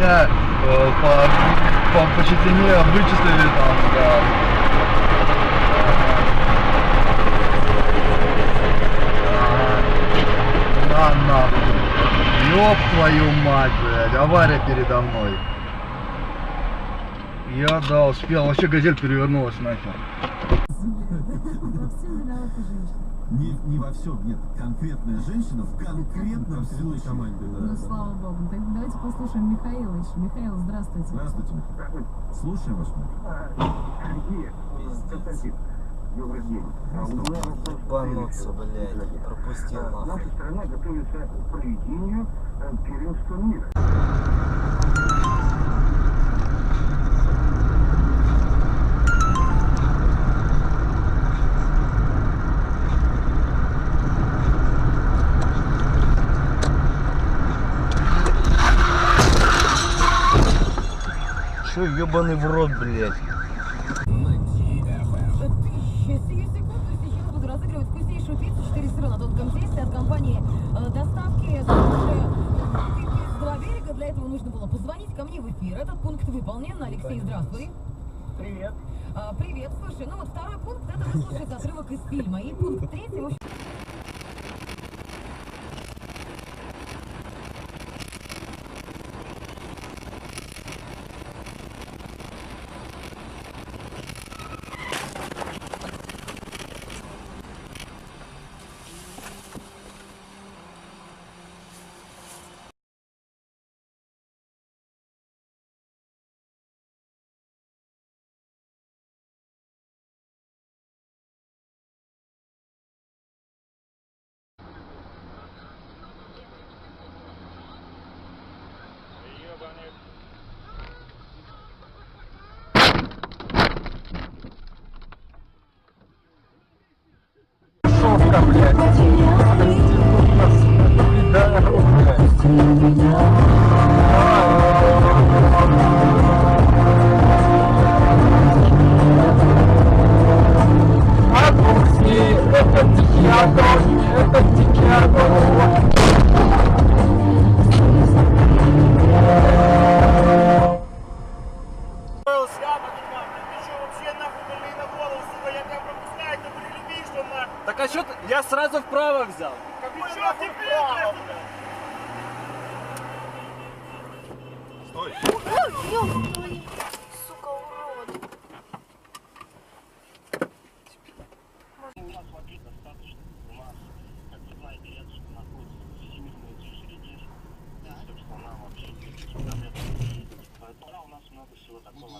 меня по щетине вычислили там, да. На нахуй. Ёб твою мать, блядь, авария передо мной. Я, да, успел. Вообще газель перевернулась нахер. Не во всем, нет. Конкретная женщина в конкретном случае. Команде, да. Ну, слава богу. Так давайте послушаем Михаила еще. Михаил, здравствуйте. Здравствуйте. Слушаем вас. Ебануться, блядь, пропустил нахуй. Наша страна готовится к проведению первенства мира. Чё, ебаный в рот, блядь? Сию секунду сейчас буду разыгрывать вкуснейшую пиццу 4 сыра на тонком тесте от компании доставки. С два берега. Для этого нужно было позвонить ко мне в эфир. Этот пункт выполнен. Алексей, здравствуй. Привет. Привет. Слушай, ну вот второй пункт, это выслушать отрывок из фильма. И пункт третий, в общем... Шовка, блядь. Это дикий огонь, это дикий огонь. Так а чё ты? Я сразу вправо взял. Стой. Сука, урод. У нас воды достаточно. У нас, как вы знаете, рядышком находится всемирная тишь. Собственно, нам вообще поэтому у нас много всего такого.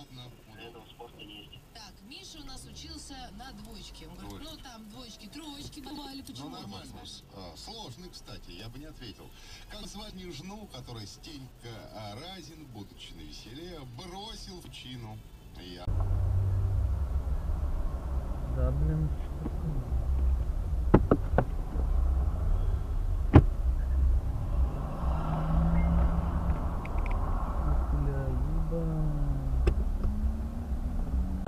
Для этого спорта есть. Так, Миша у нас учился на двоечке. Он говорит, ну там двоечки, троечки бывали, почему? Ну нормально. Сложный, кстати, я бы не ответил. Как звать мою жену, которая Стенька Разин, будучи на веселе, бросил в чину. Я... Да, блин.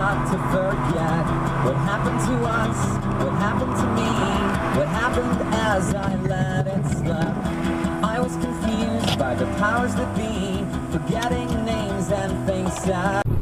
Not to forget what happened to us, what happened to me, what happened as I let it slip. I was confused by the powers that be, forgetting names and faces.